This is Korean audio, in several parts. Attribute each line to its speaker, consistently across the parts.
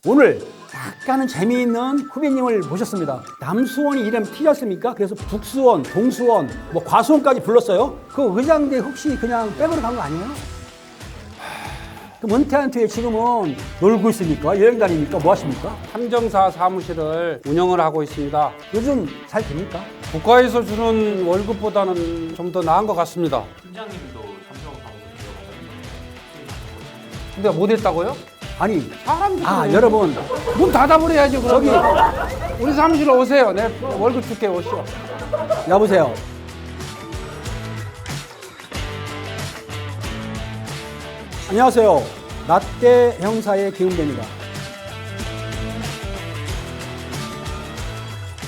Speaker 1: 오늘 약간은 재미있는 후배님을 모셨습니다. 남수원이 이름 튀셨습니까? 그래서 북수원, 동수원, 뭐 과수원까지 불렀어요. 그 의장대 혹시 그냥 백으로 간 거 아니에요? 그럼 은퇴한 뒤에 지금은 놀고 있습니까? 여행 다닙니까? 뭐 하십니까?
Speaker 2: 탐정사 사무실을 운영을 하고 있습니다.
Speaker 1: 요즘 잘 됩니까?
Speaker 2: 국가에서 주는 월급보다는 좀 더 나은 것 같습니다.
Speaker 3: 팀장님도 삼성사무소 들어가셨는데
Speaker 2: 근데 못 했다고요?
Speaker 1: 아니,
Speaker 2: 사람
Speaker 1: 여러분.
Speaker 2: 문 닫아버려야지.
Speaker 1: 저기,
Speaker 2: 그러면 우리 사무실로 오세요. 내 월급 줄게. 오시오.
Speaker 1: 여보세요. 안녕하세요. 라떼 형사의 김은배입니다.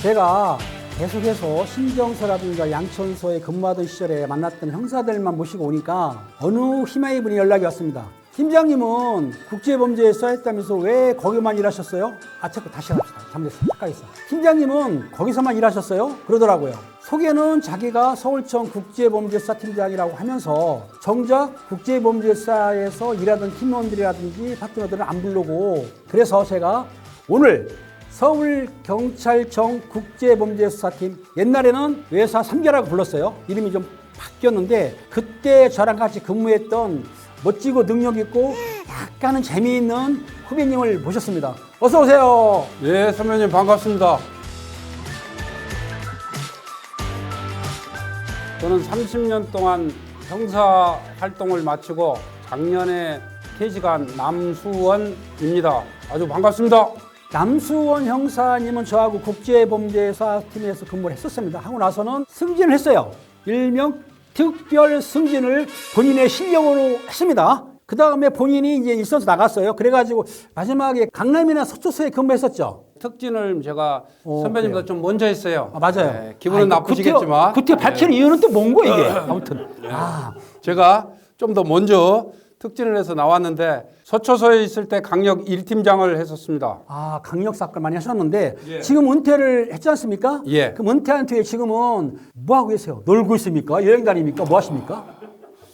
Speaker 1: 제가 계속해서 신정서라든가 양천서에 근무하던 시절에 만났던 형사들만 모시고 오니까 어느 희망의 분이 연락이 왔습니다. 팀장님은 국제범죄에 써있다면서 왜 거기만 일하셨어요? 자꾸 다시 합시다. 잘못했어. 착각했어. 팀장님은 거기서만 일하셨어요? 그러더라고요. 소개는 자기가 서울청 국제범죄수사 팀장이라고 하면서 정작 국제범죄수사에서 일하던 팀원들이라든지 파트너들은 안 부르고, 그래서 제가 오늘 서울경찰청 국제범죄수사팀, 옛날에는 외사 3개라고 불렀어요. 이름이 좀 바뀌었는데 그때 저랑 같이 근무했던 멋지고 능력 있고 약간은 재미있는 후배님을 모셨습니다. 어서 오세요.
Speaker 2: 네, 선배님 반갑습니다. 저는 30년 동안 형사 활동을 마치고 작년에 퇴직한 남수원입니다. 아주 반갑습니다.
Speaker 1: 남수원 형사님은 저하고 국제범죄수사팀에서 근무를 했었습니다. 하고 나서는 승진을 했어요. 일명 특별 승진을 본인의 실력으로 했습니다. 그 다음에 본인이 이제 일선에서 나갔어요. 그래가지고 마지막에 강남이나 서초서에 근무했었죠.
Speaker 2: 특진을 제가 선배님보다 좀 먼저 했어요.
Speaker 1: 맞아요.
Speaker 2: 네, 기분은 나쁘시겠지만.
Speaker 1: 그때 밝히는 이유는 또 뭔고 이게? 아무튼.
Speaker 2: 제가 좀 더 먼저 특진을 해서 나왔는데 서초서에 있을 때 강력 1팀장을 했었습니다.
Speaker 1: 강력 사건 많이 하셨는데
Speaker 2: 예.
Speaker 1: 지금 은퇴를 했지 않습니까?
Speaker 2: 예.
Speaker 1: 그럼 은퇴한 뒤에 지금은 뭐 하고 계세요? 놀고 있습니까? 여행 다닙니까? 뭐 하십니까?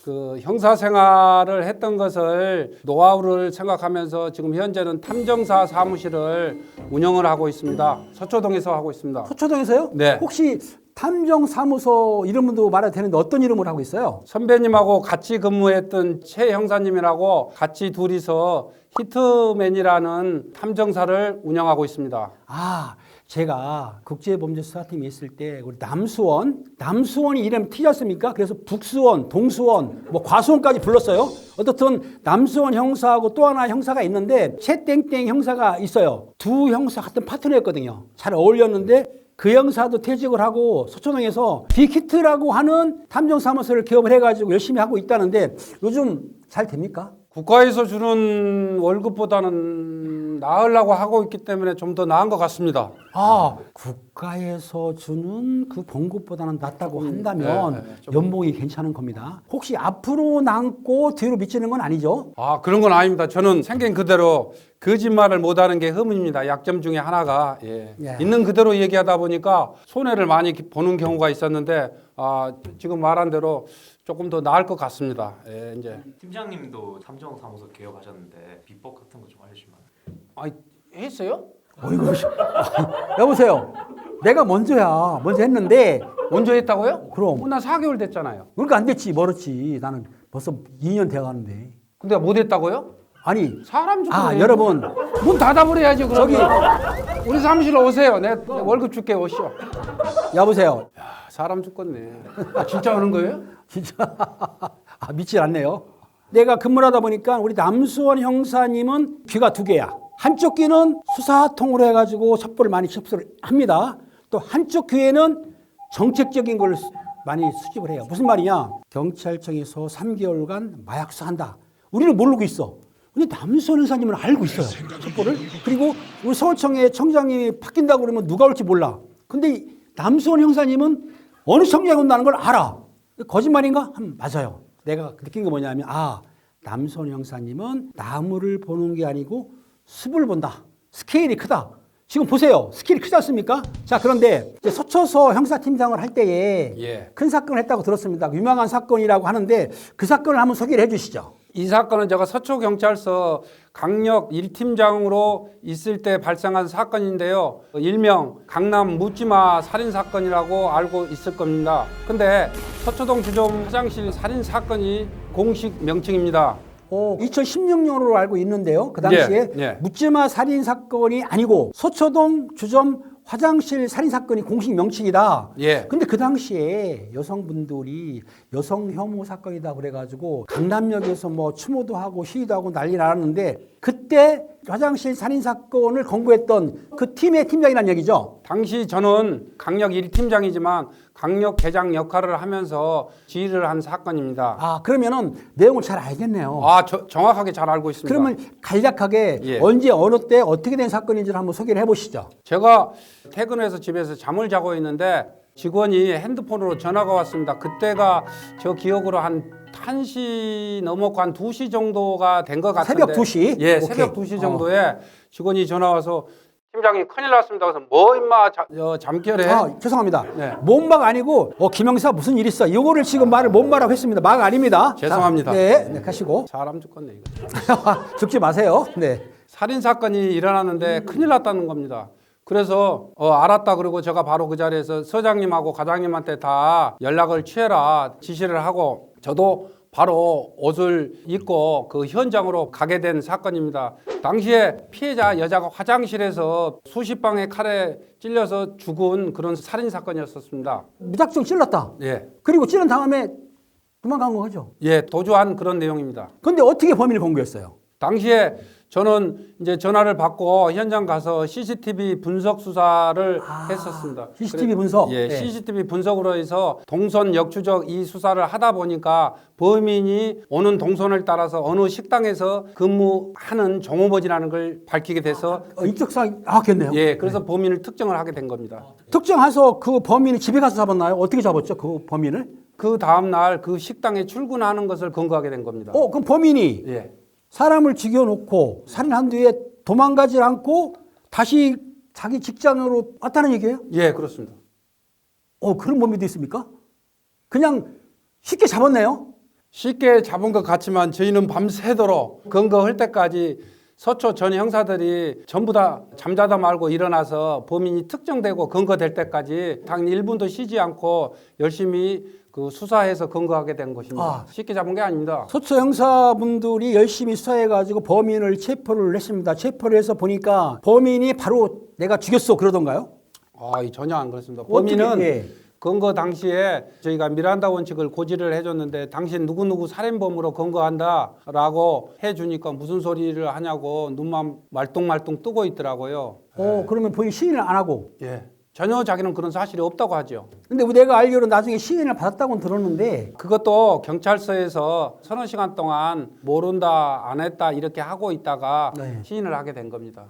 Speaker 2: 그 형사 생활을 했던 것을 노하우를 생각하면서 지금 현재는 탐정사 사무실을 운영을 하고 있습니다. 서초동에서 하고 있습니다.
Speaker 1: 서초동에서요?
Speaker 2: 네.
Speaker 1: 혹시 탐정사무소 이름도 말해도 되는데 어떤 이름으로 하고 있어요?
Speaker 2: 선배님하고 같이 근무했던 최 형사님이라고 같이 둘이서 히트맨이라는 탐정사를 운영하고 있습니다.
Speaker 1: 제가 국제범죄수사팀에 있을 때 우리 남수원이 이름 튀셨습니까? 그래서 북수원, 동수원, 뭐 과수원까지 불렀어요. 어떻든 남수원 형사하고 또 하나 형사가 있는데 최땡땡 형사가 있어요. 두 형사 같은 파트너였거든요. 잘 어울렸는데 그 형사도 퇴직을 하고 서초동에서 빅히트라고 하는 탐정사무소를 개업을 해가지고 열심히 하고 있다는데 요즘 잘 됩니까?
Speaker 2: 국가에서 주는 월급보다는 나으려고 하고 있기 때문에 좀 더 나은 것 같습니다.
Speaker 1: 국가에서 주는 그 봉급보다는 낫다고 한다면 연봉이 괜찮은 겁니다. 혹시 앞으로 남고 뒤로 미치는 건 아니죠?
Speaker 2: 그런 건 아닙니다. 저는 생긴 그대로 거짓말을 못하는 게 흠입니다. 약점 중에 하나가 있는 그대로 얘기하다 보니까 손해를 많이 보는 경우가 있었는데 지금 말한 대로 조금 더 나을 것 같습니다. 이제
Speaker 3: 팀장님도 삼성사무소 개업하셨는데 비법 같은 거 좀 알려주시면.
Speaker 2: 했어요?
Speaker 1: 어이구, 여보세요. 내가 먼저 했는데.
Speaker 2: 먼저 했다고요?
Speaker 1: 그럼.
Speaker 2: 나 4개월 됐잖아요.
Speaker 1: 그러니까 안 됐지, 멀었지. 나는 벌써 2년 돼가는데.
Speaker 2: 근데 못 했다고요?
Speaker 1: 아니.
Speaker 2: 사람 좀.
Speaker 1: 여러분.
Speaker 2: 문 닫아버려야지.
Speaker 1: 저기.
Speaker 2: 우리 사무실로 오세요. 내 월급 줄게. 오시오.
Speaker 1: 여보세요.
Speaker 2: 사람 죽겠네. 진짜 오는 거예요?
Speaker 1: 진짜. 믿지 않네요. 내가 근무를 하다 보니까 우리 남수원 형사님은 귀가 2개야. 한쪽 귀는 수사통으로 해가지고 첩보를 많이 접수를 합니다. 또 한쪽 귀에는 정책적인 걸 많이 수집을 해요. 무슨 말이냐? 경찰청에서 3개월간 마약 수사한다. 우리는 모르고 있어. 근데 남수원 형사님은 알고 있어요. 첩보를. 그리고 우리 서울청의 청장님이 바뀐다고 그러면 누가 올지 몰라. 근데 남수원 형사님은 어느 청장이 온다는 걸 알아. 거짓말인가? 맞아요. 내가 느낀 게 뭐냐면 남수원 형사님은 나무를 보는 게 아니고 숲을 본다. 스케일이 크다. 지금 보세요. 스케일이 크지 않습니까? 자, 그런데 서초서 형사팀장을 할 때에 큰 사건을 했다고 들었습니다. 유명한 사건이라고 하는데 그 사건을 한번 소개를 해 주시죠.
Speaker 2: 이 사건은 제가 서초경찰서 강력 1팀장으로 있을 때 발생한 사건인데요. 일명 강남 묻지마 살인사건이라고 알고 있을 겁니다. 근데 서초동 주점 화장실 살인사건이 공식 명칭입니다.
Speaker 1: 2016년으로 알고 있는데요. 그 당시에
Speaker 2: 예.
Speaker 1: 묻지마 살인 사건이 아니고 서초동 주점 화장실 살인 사건이 공식 명칭이다.
Speaker 2: 예.
Speaker 1: 근데 그 당시에 여성분들이 여성 혐오 사건이다 그래가지고 강남역에서 뭐 추모도 하고 시위도 하고 난리 났는데 그때 화장실 살인 사건을 검거했던 그 팀의 팀장이란 얘기죠.
Speaker 2: 당시 저는 강력 1팀장이지만 강력 대장 역할을 하면서 지휘를 한 사건입니다.
Speaker 1: 아, 그러면은 내용을 잘 알겠네요.
Speaker 2: 정확하게 잘 알고 있습니다.
Speaker 1: 그러면 간략하게
Speaker 2: 예.
Speaker 1: 언제 어느 때 어떻게 된 사건인지를 한번 소개를 해보시죠.
Speaker 2: 제가 퇴근해서 집에서 잠을 자고 있는데 직원이 핸드폰으로 전화가 왔습니다. 그때가 저 기억으로 한 1시 넘었고 한 2시 정도가 된 것 같은데
Speaker 1: 새벽 2시?
Speaker 2: 예,
Speaker 1: 오케이.
Speaker 2: 새벽 2시 정도에 직원이 전화 와서 팀장님 큰일 났습니다. 그래서 뭐 임마 잠결에
Speaker 1: 죄송합니다.
Speaker 2: 네.
Speaker 1: 몸막 아니고 김영사 무슨 일 있어? 이거를 지금 말을 몸마라고 했습니다. 막 아닙니다.
Speaker 2: 죄송합니다.
Speaker 1: 자, 네, 가시고
Speaker 2: 사람 죽겠네 이거.
Speaker 1: 죽지 마세요. 네.
Speaker 2: 살인 사건이 일어났는데 큰일 났다는 겁니다. 그래서 알았다 그러고 제가 바로 그 자리에서 서장님하고 과장님한테 다 연락을 취해라 지시를 하고 저도 바로 옷을 입고 그 현장으로 가게 된 사건입니다. 당시에 피해자 여자가 화장실에서 수십 방의 칼에 찔려서 죽은 그런 살인 사건이었었습니다.
Speaker 1: 무작정 찔렀다.
Speaker 2: 예,
Speaker 1: 그리고 찔른 다음에 도망간 거죠.
Speaker 2: 예, 도주한 그런 내용입니다.
Speaker 1: 근데 어떻게 범인을 검거했어요?
Speaker 2: 당시에 저는 이제 전화를 받고 현장 가서 CCTV 분석 수사를 했었습니다.
Speaker 1: CCTV 분석?
Speaker 2: 예,
Speaker 1: 네.
Speaker 2: CCTV 분석으로 해서 동선 역추적 이 수사를 하다 보니까 범인이 오는 동선을 따라서 어느 식당에서 근무하는 종업원이라는 걸 밝히게 돼서
Speaker 1: 인적사항이 나왔겠네요.
Speaker 2: 예, 그래서 범인을 특정을 하게 된 겁니다.
Speaker 1: 특정해서 그 범인이 집에 가서 잡았나요? 어떻게 잡았죠? 그 범인을?
Speaker 2: 그 다음 날 그 식당에 출근하는 것을 근거하게 된 겁니다.
Speaker 1: 그럼 범인이
Speaker 2: 예.
Speaker 1: 사람을 죽여놓고 살인한 뒤에 도망가지 않고 다시 자기 직장으로 왔다는 얘기예요?
Speaker 2: 예, 그렇습니다.
Speaker 1: 그런 범위도 있습니까? 그냥 쉽게 잡았네요.
Speaker 2: 쉽게 잡은 것 같지만 저희는 밤새도록 근거할 때까지 서초 전 형사들이 전부 다 잠자다 말고 일어나서 범인이 특정되고 근거될 때까지 단 1분도 쉬지 않고 열심히 그 수사해서 근거하게 된 것입니다. 쉽게 잡은 게 아닙니다.
Speaker 1: 서초 형사분들이 열심히 수사해가지고 범인을 체포를 했습니다. 체포를 해서 보니까 범인이 바로 내가 죽였어 그러던가요?
Speaker 2: 전혀 안 그렇습니다.
Speaker 1: 어떻게,
Speaker 2: 범인은
Speaker 1: 예.
Speaker 2: 근거 당시에 저희가 미란다 원칙을 고지를 해줬는데 당신 누구누구 살인범으로 근거한다라고 해주니까 무슨 소리를 하냐고 눈만 말똥말똥 뜨고 있더라고요.
Speaker 1: 그러면 본인 시인을 안 하고.
Speaker 2: 예. 전혀 자기는 그런 사실이 없다고 하죠.
Speaker 1: 근데 내가 알기로는 나중에 시인을 받았다고는 들었는데
Speaker 2: 그것도 경찰서에서 서너 시간 동안 모른다, 안 했다 이렇게 하고 있다가
Speaker 1: 네.
Speaker 2: 시인을 하게 된 겁니다.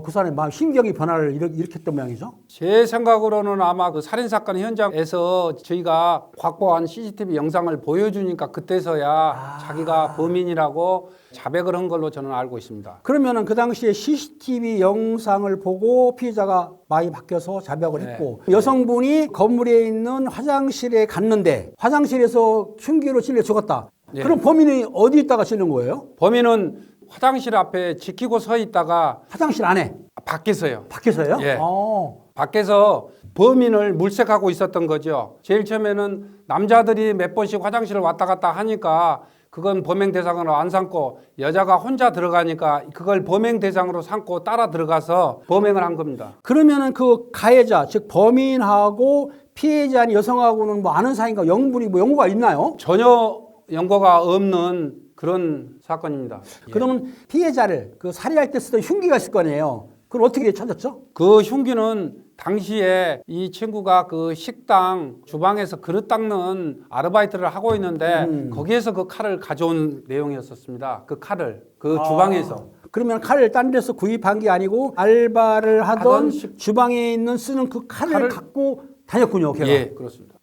Speaker 1: 그 사람의 마음 심경의 변화를 일으켰던 모양이죠.
Speaker 2: 제 생각으로는 아마 그 살인사건 현장에서 저희가 확보한 CCTV 영상을 보여주니까 그때서야 자기가 범인이라고 자백을 한 걸로 저는 알고 있습니다.
Speaker 1: 그러면은 그 당시에 CCTV 영상을 보고 피해자가 마음이 바뀌어서 자백을
Speaker 2: 네.
Speaker 1: 했고 여성분이 건물에 있는 화장실에 갔는데 화장실에서 흉기로 찔려 죽었다.
Speaker 2: 예.
Speaker 1: 그럼 범인이 어디 있다가 찔른 거예요?
Speaker 2: 범인은 화장실 앞에 지키고 서 있다가
Speaker 1: 화장실 안에
Speaker 2: 밖에서요.
Speaker 1: 밖에서요?
Speaker 2: 예.
Speaker 1: 어.
Speaker 2: 밖에서 범인을 물색하고 있었던 거죠. 제일 처음에는 남자들이 몇 번씩 화장실을 왔다 갔다 하니까 그건 범행 대상으로 안 삼고 여자가 혼자 들어가니까 그걸 범행 대상으로 삼고 따라 들어가서 범행을 한 겁니다.
Speaker 1: 그러면은 그 가해자 즉 범인하고 피해자인 여성하고는 뭐 아는 사이인가 연분이 뭐 연고가 있나요?
Speaker 2: 전혀 연고가 없는 그런 사건입니다.
Speaker 1: 그러면 피해자를 그 살해할 때 쓰던 흉기가 있을 거 아니에요. 그걸 어떻게 찾았죠?
Speaker 2: 그 흉기는 당시에 이 친구가 그 식당 주방에서 그릇 닦는 아르바이트를 하고 있는데 거기에서 그 칼을 가져온 내용이었었습니다. 그 칼을 그 주방에서.
Speaker 1: 그러면 칼을 딴 데서 구입한 게 아니고 알바를 하던
Speaker 2: 하던
Speaker 1: 주방에 있는 쓰는 그 칼을 갖고 다녔군요. 걔가.
Speaker 2: 예, 그렇습니다.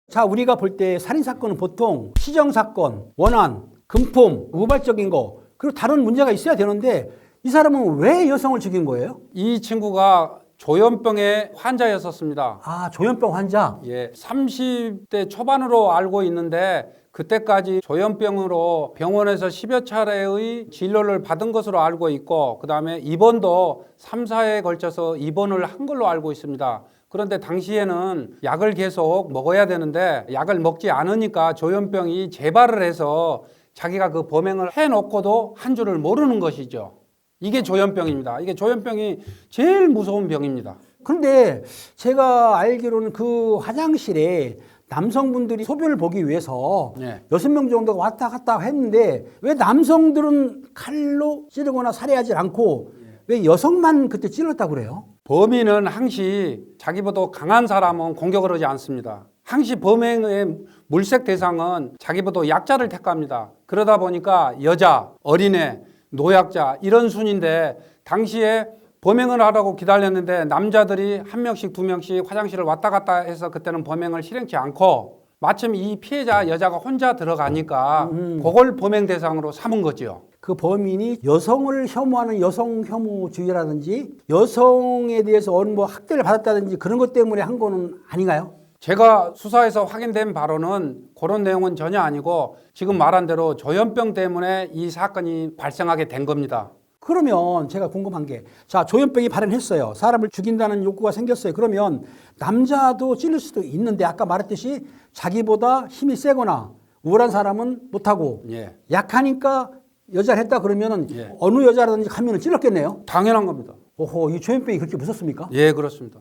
Speaker 1: 자, 우리가 볼 때 살인사건은 보통 시정사건, 원한, 금품, 우발적인 거 그리고 다른 문제가 있어야 되는데 이 사람은 왜 여성을 죽인 거예요?
Speaker 2: 이 친구가 조현병의 환자였었습니다.
Speaker 1: 아, 조현병 환자.
Speaker 2: 예, 30대 초반으로 알고 있는데 그때까지 조현병으로 병원에서 10여 차례의 진료를 받은 것으로 알고 있고 그다음에 입원도 3, 4회에 걸쳐서 입원을 한 걸로 알고 있습니다. 그런데 당시에는 약을 계속 먹어야 되는데 약을 먹지 않으니까 조현병이 재발을 해서 자기가 그 범행을 해놓고도 한 줄을 모르는 것이죠. 이게 조현병입니다. 이게 조현병이 제일 무서운 병입니다.
Speaker 1: 그런데 제가 알기로는 그 화장실에 남성분들이 소변을 보기 위해서
Speaker 2: 네.
Speaker 1: 6명 정도가 왔다 갔다 했는데 왜 남성들은 칼로 찌르거나 살해하지 않고 왜 여성만 그때 찔렀다고 그래요?
Speaker 2: 범인은 항시 자기보다 강한 사람은 공격을 하지 않습니다. 항시 범행의 물색 대상은 자기보다 약자를 택합니다. 그러다 보니까 여자, 어린애, 노약자 이런 순인데 당시에 범행을 하라고 기다렸는데 남자들이 한 명씩 두 명씩 화장실을 왔다 갔다 해서 그때는 범행을 실행치 않고 마침 이 피해자 여자가 혼자 들어가니까 그걸 범행 대상으로 삼은 거죠.
Speaker 1: 그 범인이 여성을 혐오하는 여성 혐오주의라든지 여성에 대해서 뭐 학대를 받았다든지 그런 것 때문에 한 거는 아닌가요?
Speaker 2: 제가 수사에서 확인된 바로는 그런 내용은 전혀 아니고 지금 말한 대로 조현병 때문에 이 사건이 발생하게 된 겁니다.
Speaker 1: 그러면 제가 궁금한 게, 자, 조현병이 발현했어요. 사람을 죽인다는 욕구가 생겼어요. 그러면 남자도 찔릴 수도 있는데 아까 말했듯이 자기보다 힘이 세거나 우월한 사람은 못하고
Speaker 2: 예.
Speaker 1: 약하니까 여자를 했다 그러면은
Speaker 2: 예.
Speaker 1: 어느 여자라든지 가면은 찔렀겠네요.
Speaker 2: 당연한 겁니다.
Speaker 1: 오호, 이 조현병이 그렇게 무섭습니까?
Speaker 2: 예, 그렇습니다.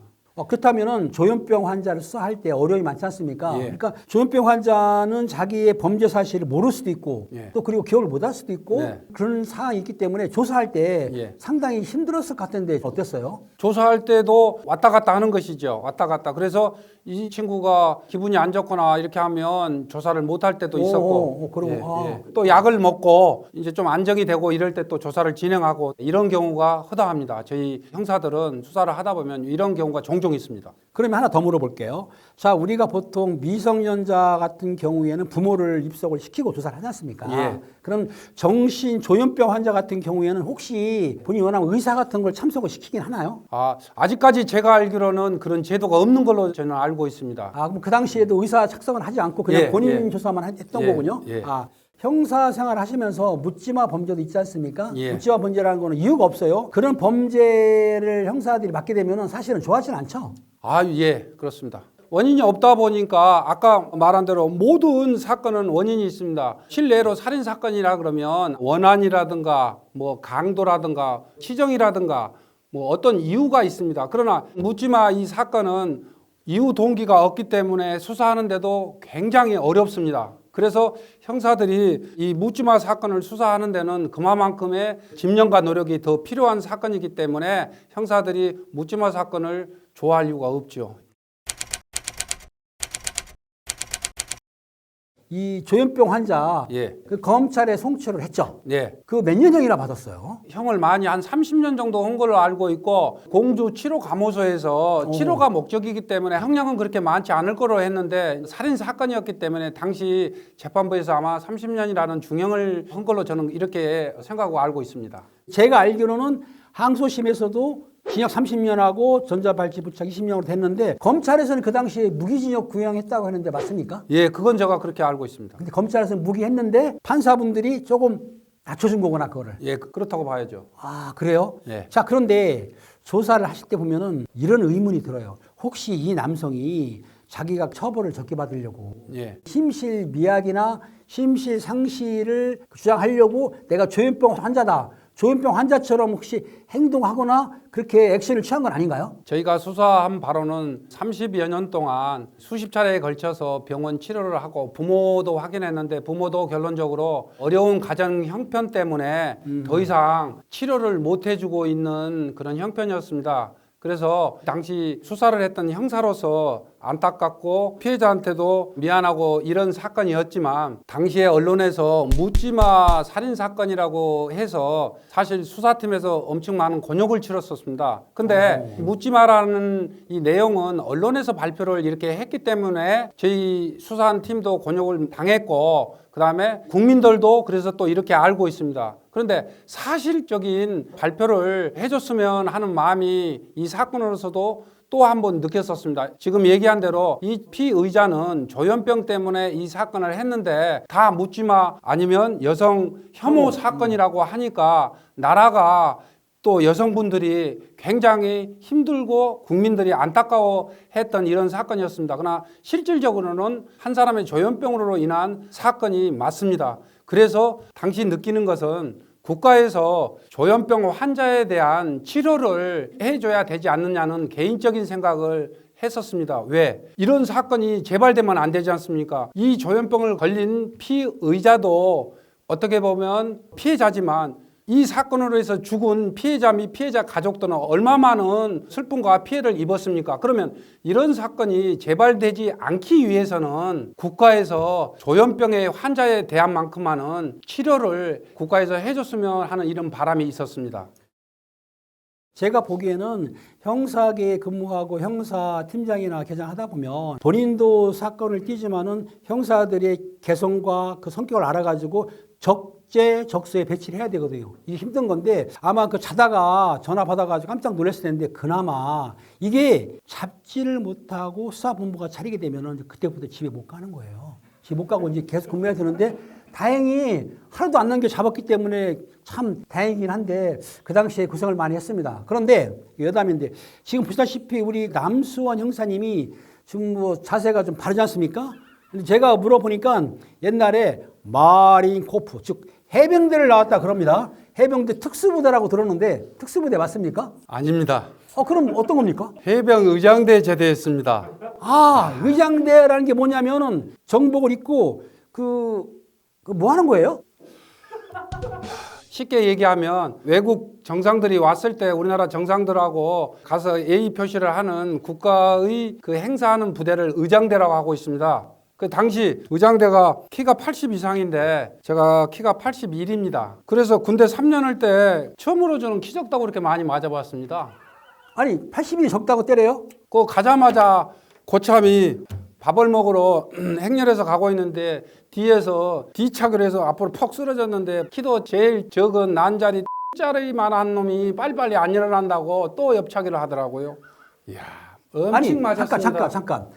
Speaker 1: 그렇다면은 조현병 환자를 수사할 때 어려움이 많지 않습니까?
Speaker 2: 예.
Speaker 1: 그러니까 조현병 환자는 자기의 범죄 사실을 모를 수도 있고
Speaker 2: 예.
Speaker 1: 또 그리고 기억을 못할 수도 있고
Speaker 2: 네.
Speaker 1: 그런 상황이 있기 때문에 조사할 때
Speaker 2: 예.
Speaker 1: 상당히 힘들었을 것 같은데 어땠어요?
Speaker 2: 조사할 때도 왔다 갔다 하는 것이죠. 왔다 갔다. 그래서 이 친구가 기분이 안 좋거나 이렇게 하면 조사를 못 할 때도 있었고.
Speaker 1: 그리고
Speaker 2: 또 약을 먹고 이제 좀 안정이 되고 이럴 때 또 조사를 진행하고 이런 경우가 허다합니다. 저희 형사들은 수사를 하다 보면 이런 경우가 종종 있습니다.
Speaker 1: 그러면 하나 더 물어볼게요. 자, 우리가 보통 미성년자 같은 경우에는 부모를 입석을 시키고 조사를 하지 않습니까?
Speaker 2: 예.
Speaker 1: 그럼 정신 조현병 환자 같은 경우에는 혹시 본인이 원하는 의사 같은 걸 참석을 시키긴 하나요?
Speaker 2: 아직까지 제가 알기로는 그런 제도가 없는 걸로 저는 알고 있습니다.
Speaker 1: 그럼 그 당시에도 의사 착석은 하지 않고 그냥
Speaker 2: 예,
Speaker 1: 본인
Speaker 2: 예.
Speaker 1: 조사만 했던
Speaker 2: 예,
Speaker 1: 거군요.
Speaker 2: 예.
Speaker 1: 형사 생활 하시면서 묻지마 범죄도 있지 않습니까?
Speaker 2: 예.
Speaker 1: 묻지마 범죄라는 거는 이유가 없어요. 그런 범죄를 형사들이 맡게 되면은 사실은 좋아하진 않죠.
Speaker 2: 예, 그렇습니다. 원인이 없다 보니까 아까 말한 대로 모든 사건은 원인이 있습니다. 실례로 살인 사건이라 그러면 원한이라든가 뭐 강도라든가 치정이라든가 뭐 어떤 이유가 있습니다. 그러나 묻지마 이 사건은 이유 동기가 없기 때문에 수사하는데도 굉장히 어렵습니다. 그래서 형사들이 이 묻지마 사건을 수사하는 데는 그만큼의 집념과 노력이 더 필요한 사건이기 때문에 형사들이 묻지마 사건을 좋아할 이유가 없죠.
Speaker 1: 이 조현병 환자
Speaker 2: 예.
Speaker 1: 그 검찰에 송치를 했죠.
Speaker 2: 네.
Speaker 1: 그 몇 년형이나 받았어요?
Speaker 2: 형을 많이 한 30년 정도 한 걸로 알고 있고 공주 치료 감호소에서 치료가 목적이기 때문에 형량은 그렇게 많지 않을 거로 했는데 살인 사건이었기 때문에 당시 재판부에서 아마 30년이라는 중형을 한 걸로 저는 이렇게 생각하고 알고 있습니다.
Speaker 1: 제가 알기로는 항소심에서도 징역 30년하고 전자발찌 부착 20년으로 됐는데 검찰에서는 그 당시에 무기징역 구형했다고 했는데 맞습니까?
Speaker 2: 예, 그건 제가 그렇게 알고 있습니다.
Speaker 1: 근데 검찰에서는 무기했는데 판사분들이 조금 낮춰준 거구나 그거를.
Speaker 2: 예, 그렇다고 봐야죠.
Speaker 1: 그래요?
Speaker 2: 예.
Speaker 1: 자, 그런데 조사를 하실 때 보면은 이런 의문이 들어요. 혹시 이 남성이 자기가 처벌을 적게 받으려고
Speaker 2: 예.
Speaker 1: 심실미약이나 심실상실을 주장하려고 내가 조현병 환자다. 조현병 환자처럼 혹시 행동하거나 그렇게 액션을 취한 건 아닌가요?
Speaker 2: 저희가 수사한 바로는 30여 년 동안 수십 차례에 걸쳐서 병원 치료를 하고 부모도 확인했는데 부모도 결론적으로 어려운 가정 형편 때문에 더 이상 치료를 못 해주고 있는 그런 형편이었습니다. 그래서 당시 수사를 했던 형사로서 안타깝고 피해자한테도 미안하고 이런 사건이었지만 당시에 언론에서 묻지마 살인 사건이라고 해서 사실 수사팀에서 엄청 많은 곤욕을 치렀었습니다. 근데 묻지마라는 이 내용은 언론에서 발표를 이렇게 했기 때문에 저희 수사한 팀도 곤욕을 당했고 그다음에 국민들도 그래서 또 이렇게 알고 있습니다. 그런데 사실적인 발표를 해줬으면 하는 마음이 이 사건으로서도 또 한 번 느꼈었습니다. 지금 얘기한 대로 이 피의자는 조현병 때문에 이 사건을 했는데 다 묻지마 아니면 여성 혐오 사건이라고 하니까 나라가 또 여성분들이 굉장히 힘들고 국민들이 안타까워했던 이런 사건이었습니다. 그러나 실질적으로는 한 사람의 조현병으로 인한 사건이 맞습니다. 그래서 당시 느끼는 것은 국가에서 조현병 환자에 대한 치료를 해줘야 되지 않느냐는 개인적인 생각을 했었습니다. 왜? 이런 사건이 재발되면 안 되지 않습니까? 이 조현병을 걸린 피의자도 어떻게 보면 피해자지만 이 사건으로 해서 죽은 피해자 및 피해자 가족들은 얼마 많은 슬픔과 피해를 입었습니까? 그러면 이런 사건이 재발되지 않기 위해서는 국가에서 조현병의 환자에 대한 만큼만은 치료를 국가에서 해줬으면 하는 이런 바람이 있었습니다.
Speaker 1: 제가 보기에는 형사계에 근무하고 형사팀장이나 계장하다 보면 본인도 사건을 띠지만은 형사들의 개성과 그 성격을 알아가지고 적재적소에 배치를 해야 되거든요. 이게 힘든 건데 아마 그 자다가 전화 받아가지고 깜짝 놀랐을 텐데 그나마 이게 잡지를 못하고 수사본부가 차리게 되면은 그때부터 집에 못 가는 거예요. 집에 못 가고 이제 계속 근무해야 되는데 다행히 하루도 안 넘겨 잡았기 때문에 참 다행이긴 한데 그 당시에 고생을 많이 했습니다. 그런데 여담인데 지금 보시다시피 우리 남수원 형사님이 지금 뭐 자세가 좀 바르지 않습니까? 근데 제가 물어보니까 옛날에 마린코프 즉 해병대를 나왔다 그럽니다. 해병대 특수부대라고 들었는데 특수부대 맞습니까?
Speaker 2: 아닙니다.
Speaker 1: 그럼 어떤 겁니까?
Speaker 2: 해병 의장대 제대했습니다.
Speaker 1: 의장대라는 게 뭐냐면은 정복을 입고 뭐 하는 거예요?
Speaker 2: 쉽게 얘기하면 외국 정상들이 왔을 때 우리나라 정상들하고 가서 예의 표시를 하는 국가의 그 행사하는 부대를 의장대라고 하고 있습니다. 그 당시 의장대가 키가 80 이상인데 제가 키가 81입니다. 그래서 군대 3년을 때 처음으로 저는 키 적다고 그렇게 많이 맞아봤습니다.
Speaker 1: 아니 80이 적다고 때려요?
Speaker 2: 그 가자마자 고참이 밥을 먹으러 행렬에서 가고 있는데 뒤에서 뒤착을 해서 앞으로 퍽 쓰러졌는데 키도 제일 적은 난자리 짜리만한 놈이 빨리빨리 안 일어난다고 또 옆차기를 하더라고요. 이야, 엄청 맞았습니다.
Speaker 1: 잠깐.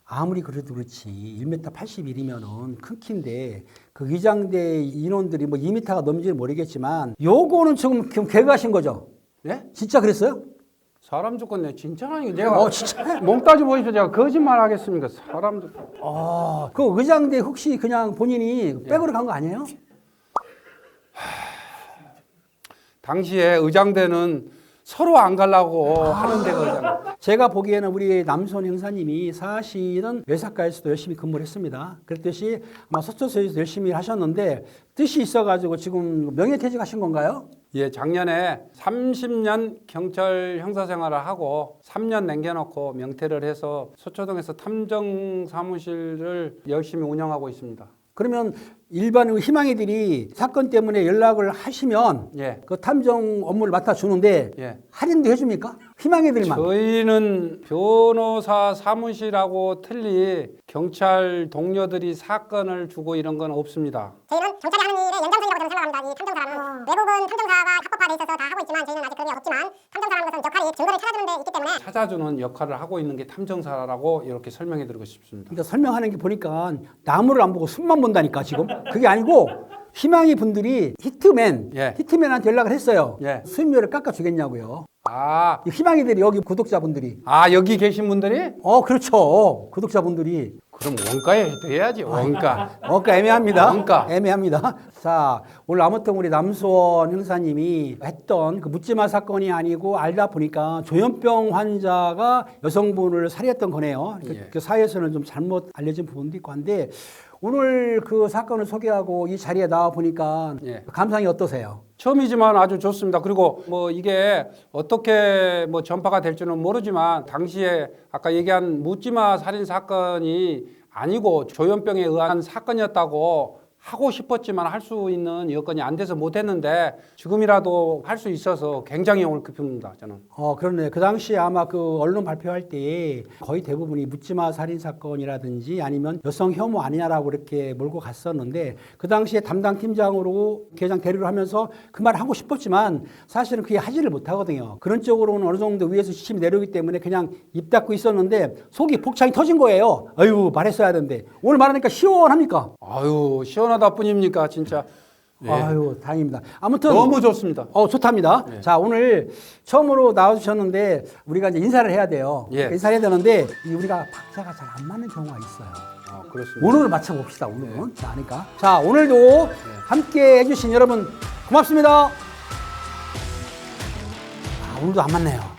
Speaker 1: 아무리 그래도 그렇지 1m 81이면은 큰 키인데 그 의장대 인원들이 뭐 2m가 넘지는 모르겠지만 요거는 지금 개그하신 거죠?
Speaker 2: 네?
Speaker 1: 진짜 그랬어요?
Speaker 2: 사람 죽겠네. 진짜라니까. 제가
Speaker 1: 진짜?
Speaker 2: 몽따지 보십시오. 제가 거짓말 하겠습니까? 사람 죽.
Speaker 1: 그 의장대 혹시 그냥 본인이 백으로 간 거 아니에요?
Speaker 2: 당시에 의장대는 서로 안 가려고 하는 데거든요.
Speaker 1: 제가 보기에는 우리 남수원 형사님이 사실은 외사과에서도 열심히 근무를 했습니다. 그랬듯이 아마 서초서에서도 열심히 하셨는데 뜻이 있어가지고 지금 명예퇴직하신 건가요?
Speaker 2: 예, 작년에 30년 경찰 형사 생활을 하고 3년 남겨놓고 명퇴를 해서 서초동에서 탐정 사무실을 열심히 운영하고 있습니다.
Speaker 1: 그러면 일반 희망이들이 사건 때문에 연락을 하시면
Speaker 2: 예.
Speaker 1: 그 탐정 업무를 맡아주는데
Speaker 2: 예.
Speaker 1: 할인도 해줍니까? 희망이들만.
Speaker 2: 저희는 변호사 사무실하고 틀리 경찰 동료들이 사건을 주고 이런 건 없습니다.
Speaker 4: 저희는 경찰이 하는 일의 연장선이라고 저는 생각합니다. 이 탐정사라는 외국은 탐정사가 합법화돼 있어서 다 하고 있지만 저희는 아직 그런 게 없지만 탐정사라는 것은 역할이 증거를 찾아주는 데 있기 때문에
Speaker 2: 찾아주는 역할을 하고 있는 게 탐정사라고 이렇게 설명해 드리고 싶습니다.
Speaker 1: 그러니까 설명하는 게 보니까 나무를 안 보고 숲만 본다니까 지금. 그게 아니고 희망이 분들이 히트맨한테 연락을 했어요.
Speaker 2: 예.
Speaker 1: 수임료를 깎아주겠냐고요.
Speaker 2: 아,
Speaker 1: 희망이들이 여기 구독자분들이.
Speaker 2: 여기 계신 분들이?
Speaker 1: 그렇죠. 구독자분들이.
Speaker 2: 그럼 원가에 해야지, 원가.
Speaker 1: 애매합니다.
Speaker 2: 원가.
Speaker 1: 애매합니다. 자, 오늘 아무튼 우리 남수원 형사님이 했던 그 묻지마 사건이 아니고 알다 보니까 조현병 환자가 여성분을 살해했던 거네요.
Speaker 2: 예.
Speaker 1: 그 사회에서는 좀 잘못 알려진 부분도 있고 한데 오늘 그 사건을 소개하고 이 자리에 나와 보니까
Speaker 2: 예.
Speaker 1: 감상이 어떠세요?
Speaker 2: 처음이지만 아주 좋습니다. 그리고 뭐 이게 어떻게 뭐 전파가 될지는 모르지만 당시에 아까 얘기한 묻지마 살인 사건이 아니고 조현병에 의한 사건이었다고 하고 싶었지만 할 수 있는 여건이 안 돼서 못했는데 지금이라도 할 수 있어서 굉장히 오늘 기쁩니다. 저는.
Speaker 1: 그렇네. 그 당시에 아마 그 언론 발표할 때 거의 대부분이 묻지마 살인 사건이라든지 아니면 여성 혐오 아니냐라고 이렇게 몰고 갔었는데 그 당시에 담당 팀장으로 계장 대리를 하면서 그 말을 하고 싶었지만 사실은 그게 하지를 못하거든요. 그런 쪽으로는 어느 정도 위에서 지침이 내려오기 때문에 그냥 입 닫고 있었는데 속이 폭창이 터진 거예요. 아유, 말했어야 되는데. 오늘 말하니까 시원합니까?
Speaker 2: 아유, 시원하다 뿐입니까, 진짜. 네.
Speaker 1: 아유, 다행입니다. 아무튼
Speaker 2: 너무 좋습니다.
Speaker 1: 좋답니다.
Speaker 2: 네.
Speaker 1: 자, 오늘 처음으로 나와주셨는데 우리가 이제 인사를 해야 돼요.
Speaker 2: 예.
Speaker 1: 인사를 해야 되는데 우리가 박자가 잘 안 맞는 경우가 있어요.
Speaker 2: 그렇습니다.
Speaker 1: 오늘을 맞춰봅시다. 오늘은. 자, 그러니까. 자, 오늘도 함께 해주신 여러분 고맙습니다. 오늘도 안 맞네요.